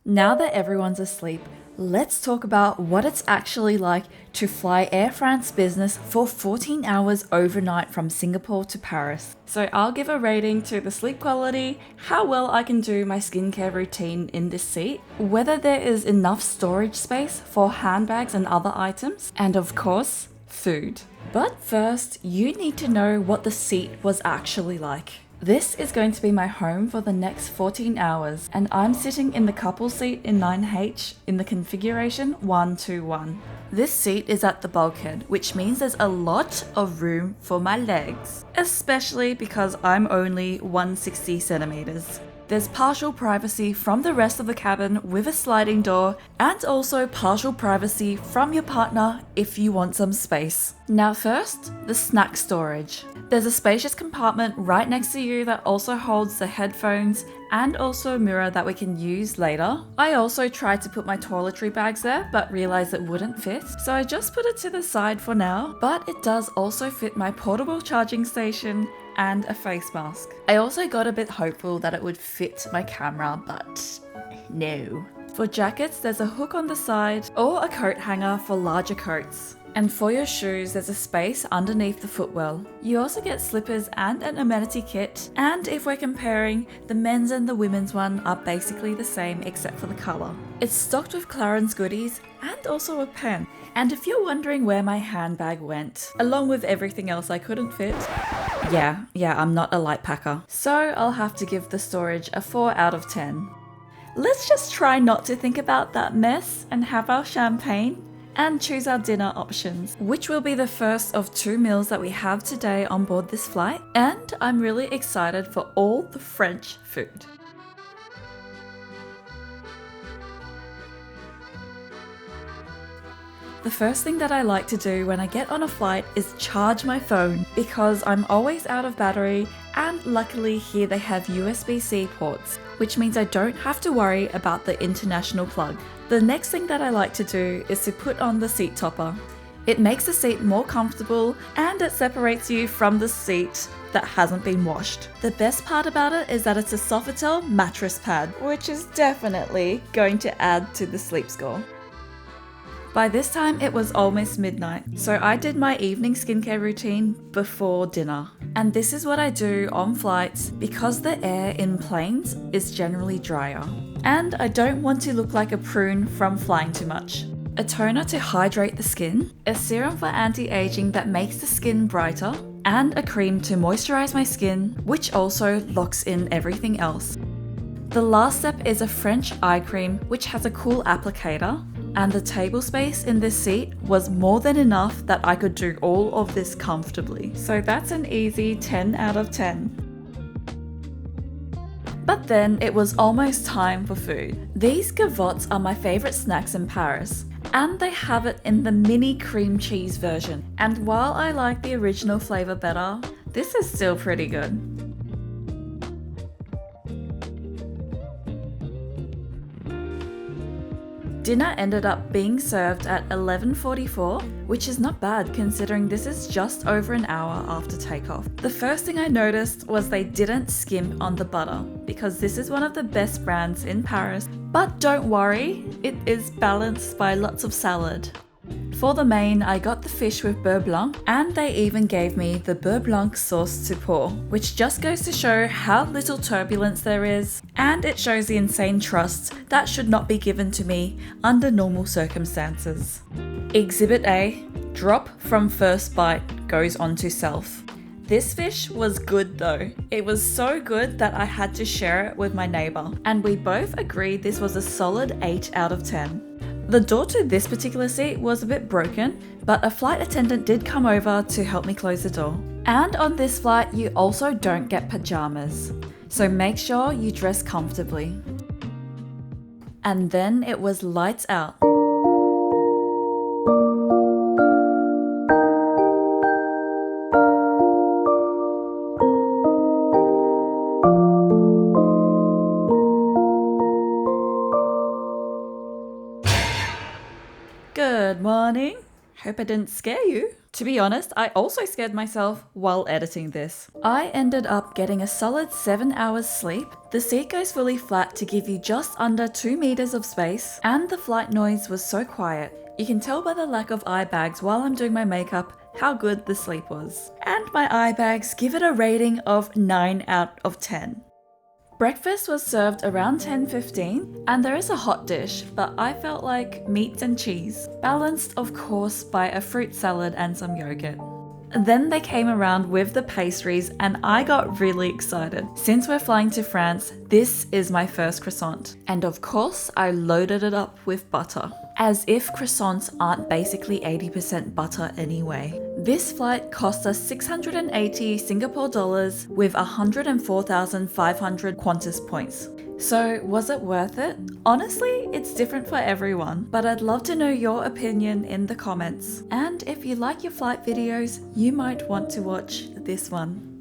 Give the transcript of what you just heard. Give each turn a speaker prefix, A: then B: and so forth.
A: Now that everyone's asleep, let's talk about what it's actually like to fly Air France Business for 14 hours overnight from Singapore to Paris. So I'll give a rating to the sleep quality, how well I can do my skincare routine in this seat, whether there is enough storage space for handbags and other items, and of course, food. But first, you need to know what the seat was actually like. This is going to be my home for the next 14 hours, and I'm sitting in the couple seat in 9H in the configuration 121. This seat is at the bulkhead, which means there's a lot of room for my legs, especially because I'm only 160 centimeters. There's partial privacy from the rest of the cabin with a sliding door, and also partial privacy from your partner if you want some space. Now first, the snack storage. There's a spacious compartment right next to you that also holds the headphones and also a mirror that we can use later. I also tried to put my toiletry bags there but realized it wouldn't fit, so I just put it to the side for now, but it does also fit my portable charging station and a face mask. I also got a bit hopeful that it would fit my camera, but no. For jackets, there's a hook on the side or a coat hanger for larger coats. And for your shoes, there's a space underneath the footwell. You also get slippers and an amenity kit, and if we're comparing, the men's and the women's one are basically the same except for the colour. It's stocked with Clarins goodies and also a pen. And if you're wondering where my handbag went, along with everything else I couldn't fit, yeah, I'm not a light packer. So I'll have to give the storage a 4 out of 10. Let's just try not to think about that mess and have our champagne and choose our dinner options, which will be the first of 2 meals that we have today on board this flight, and I'm really excited for all the French food. The first thing that I like to do when I get on a flight is charge my phone because I'm always out of battery, and luckily here they have USB-C ports, which means I don't have to worry about the international plug. The next thing that I like to do is to put on the seat topper. It makes the seat more comfortable and it separates you from the seat that hasn't been washed. The best part about it is that it's a Sofitel mattress pad, which is definitely going to add to the sleep score. By this time it was almost midnight, so I did my evening skincare routine before dinner. And this is what I do on flights because the air in planes is generally drier. And I don't want to look like a prune from flying too much. A toner to hydrate the skin, a serum for anti-aging that makes the skin brighter, and a cream to moisturize my skin, which also locks in everything else. The last step is a French eye cream which has a cool applicator, and the table space in this seat was more than enough that I could do all of this comfortably. So that's an easy 10 out of 10. But then it was almost time for food. These gavottes are my favorite snacks in Paris, and they have it in the mini cream cheese version. And while I like the original flavor better, this is still pretty good. Dinner ended up being served at 11:44, which is not bad considering this is just over an hour after takeoff. The first thing I noticed was they didn't skimp on the butter, because this is one of the best brands in Paris, but don't worry, it is balanced by lots of salad. For the main, I got the fish with beurre blanc, and they even gave me the beurre blanc sauce to pour, which just goes to show how little turbulence there is, and it shows the insane trust that should not be given to me under normal circumstances. Exhibit A, drop from first bite goes on to self. This fish was good though. It was so good that I had to share it with my neighbour, and we both agreed this was a solid 8 out of 10. The door to this particular seat was a bit broken, but a flight attendant did come over to help me close the door. And on this flight, you also don't get pajamas, so make sure you dress comfortably. And then it was lights out. Good morning. Hope I didn't scare you. To be honest, I also scared myself while editing this. I ended up getting a solid 7 hours sleep. The seat goes fully flat to give you just under 2 meters of space, and the flight noise was so quiet. You can tell by the lack of eye bags while I'm doing my makeup how good the sleep was. And my eye bags give it a rating of 9 out of 10. Breakfast was served around 10:15, and there is a hot dish, but I felt like meat and cheese, balanced of course by a fruit salad and some yogurt. Then they came around with the pastries and I got really excited. Since we're flying to France, this is my first croissant. And of course, I loaded it up with butter. As if croissants aren't basically 80% butter anyway. This flight cost us 680 Singapore dollars with 104,500 Qantas points. So was it worth it? Honestly, it's different for everyone, but I'd love to know your opinion in the comments. And if you like your flight videos, you might want to watch this one.